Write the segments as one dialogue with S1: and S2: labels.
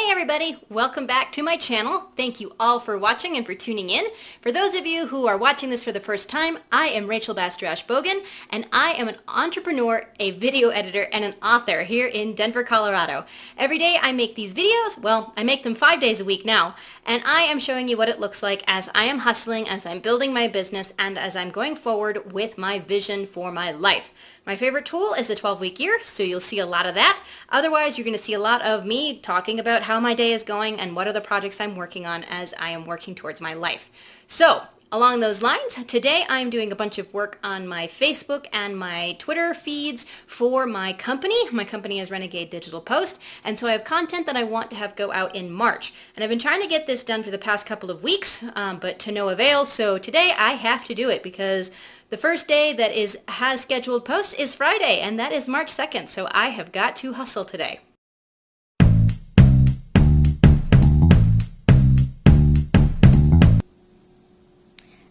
S1: Hey everybody, welcome back to my channel. Thank you all for watching and for tuning in. For those of you who are watching this for the first time, I am Rachel Bastrash-Bogan, and I am an entrepreneur, a video editor, and an author here in Denver, Colorado. Every day I make these videos, well, I make them 5 days a week now, and I am showing you what it looks like as I am hustling, as I'm building my business, and as I'm going forward with my vision for my life. My favorite tool is the 12-week year, so you'll see a lot of that. Otherwise, you're going to see a lot of me talking about how my day is going and what are the projects I'm working on as I am working towards my life. So, along those lines, today I'm doing a bunch of work on my Facebook and my Twitter feeds for my company. My company is Renegade Digital Post, and so I have content that I want to have go out in March. And I've been trying to get this done for the past couple of weeks, but to no avail, so today I have to do it because the first day that has scheduled posts is Friday, and that is March 2nd, so I have got to hustle today.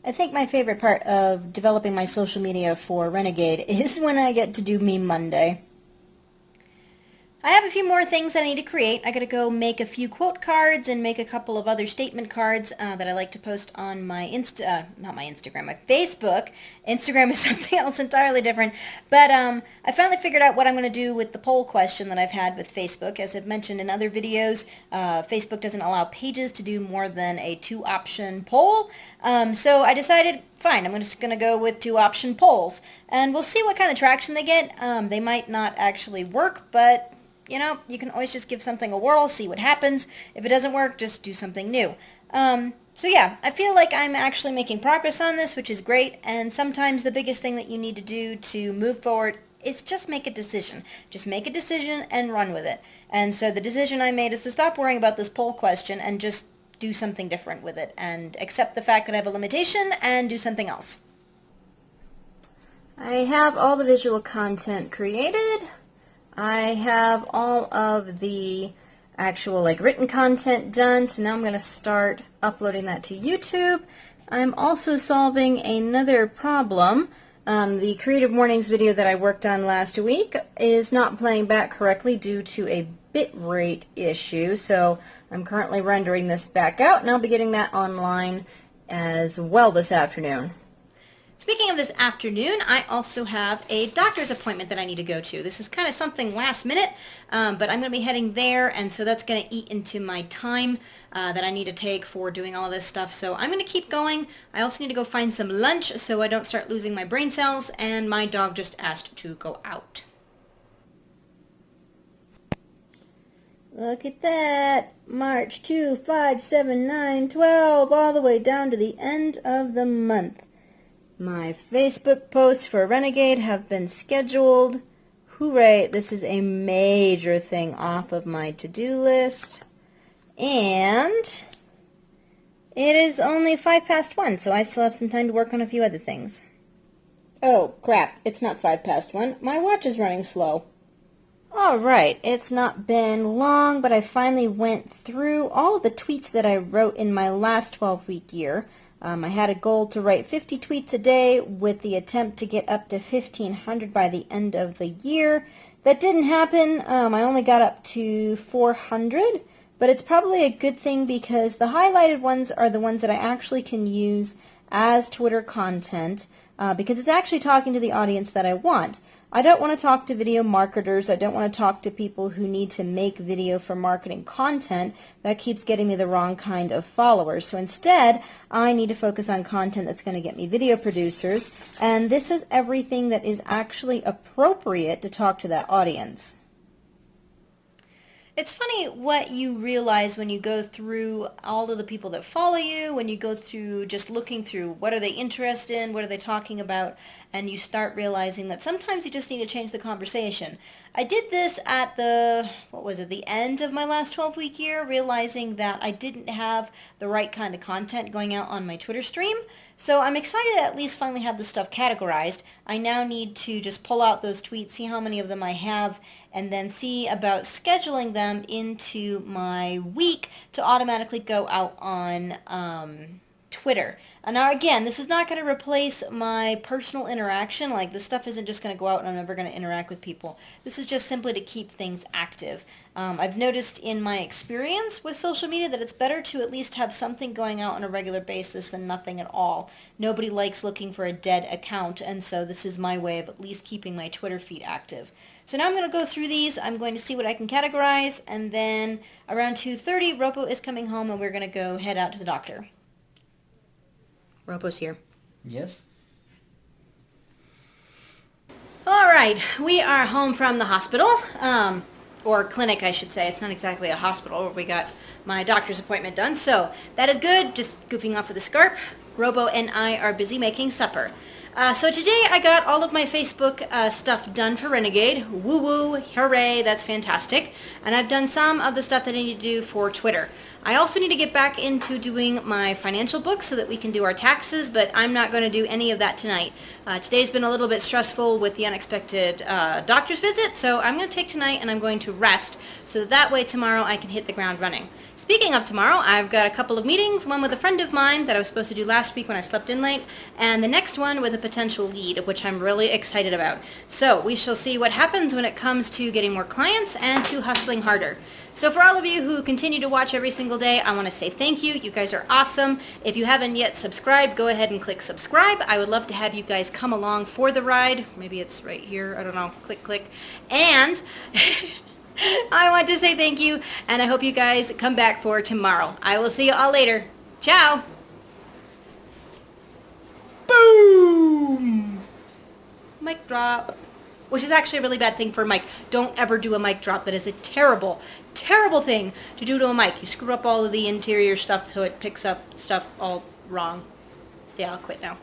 S1: I think my favorite part of developing my social media for Renegade is when I get to do Meme Monday. I have a few more things that I need to create. I gotta go make a few quote cards and make a couple of other statement cards that I like to post on my not my Instagram, my Facebook. Instagram is something else entirely different. But I finally figured out what I'm gonna do with the poll question that I've had with Facebook. As I've mentioned in other videos, Facebook doesn't allow pages to do more than a 2-option poll. So I decided, fine, I'm just gonna go with 2-option polls. And we'll see what kind of traction they get. They might not actually work, but you know, you can always just give something a whirl, see what happens. If it doesn't work, just do something new. So yeah, I feel like I'm actually making progress on this, which is great. And sometimes the biggest thing that you need to do to move forward is just make a decision. Just make a decision and run with it. And so the decision I made is to stop worrying about this poll question and just do something different with it and accept the fact that I have a limitation and do something else. I have all the visual content created. I have all of the actual written content done, so now I'm going to start uploading that to YouTube. I'm also solving another problem. The Creative Mornings video that I worked on last week is not playing back correctly due to a bitrate issue, so I'm currently rendering this back out, and I'll be getting that online as well this afternoon. Speaking of this afternoon, I also have a doctor's appointment that I need to go to. This is kind of something last minute, but I'm going to be heading there, and so that's going to eat into my time that I need to take for doing all of this stuff. So I'm going to keep going. I also need to go find some lunch so I don't start losing my brain cells, and my dog just asked to go out. Look at that. March 2, 5, 7, 9, 12, all the way down to the end of the month. My Facebook posts for Renegade have been scheduled. Hooray, this is a major thing off of my to-do list. And it is only 1:05, so I still have some time to work on a few other things. Oh, crap, it's not 1:05. My watch is running slow. Alright, it's not been long, but I finally went through all of the tweets that I wrote in my last 12-week year. I had a goal to write 50 tweets a day with the attempt to get up to 1,500 by the end of the year. That didn't happen. I only got up to 400, but it's probably a good thing because the highlighted ones are the ones that I actually can use as Twitter content because it's actually talking to the audience that I want. I don't want to talk to video marketers. I don't want to talk to people who need to make video for marketing content. That keeps getting me the wrong kind of followers. So instead, I need to focus on content that's going to get me video producers. And this is everything that is actually appropriate to talk to that audience. It's funny what you realize when you go through all of the people that follow you, when you go through just looking through what are they interested in, what are they talking about, and you start realizing that sometimes you just need to change the conversation. I did this at the end of my last 12-week year, realizing that I didn't have the right kind of content going out on my Twitter stream. So I'm excited to at least finally have this stuff categorized. I now need to just pull out those tweets, see how many of them I have, and then see about scheduling them into my week to automatically go out on Twitter. Now again, this is not going to replace my personal interaction. Like, this stuff isn't just going to go out and I'm never going to interact with people. This is just simply to keep things active. I've noticed in my experience with social media that it's better to at least have something going out on a regular basis than nothing at all. Nobody likes looking for a dead account, and so this is my way of at least keeping my Twitter feed active. So now I'm going to go through these. I'm going to see what I can categorize, and then around 2:30, Ropo is coming home and we're going to go head out to the doctor. Ropo's here.
S2: Yes.
S1: All right, we are home from the hospital, or clinic, I should say. It's not exactly a hospital. We got my doctor's appointment done, so that is good. Just goofing off with a scarf. Robo and I are busy making supper. So today I got all of my Facebook stuff done for Renegade. Woo-woo, hooray, that's fantastic. And I've done some of the stuff that I need to do for Twitter. I also need to get back into doing my financial books so that we can do our taxes, but I'm not going to do any of that tonight. Today's been a little bit stressful with the unexpected doctor's visit, so I'm going to take tonight and I'm going to rest so that way tomorrow I can hit the ground running. Speaking of tomorrow, I've got a couple of meetings, one with a friend of mine that I was supposed to do last week when I slept in late, and the next one with a potential lead, which I'm really excited about. So we shall see what happens when it comes to getting more clients and to hustling harder. So for all of you who continue to watch every single day, I want to say thank you. You guys are awesome. If you haven't yet subscribed, go ahead and click subscribe. I would love to have you guys come along for the ride. Maybe it's right here. I don't know. Click, click. And I want to say thank you, and I hope you guys come back for tomorrow. I will see you all later. Ciao. Boom. Mic drop. Which is actually a really bad thing for a mic. Don't ever do a mic drop. That is a terrible, terrible thing to do to a mic. You screw up all of the interior stuff so it picks up stuff all wrong. Yeah, I'll quit now.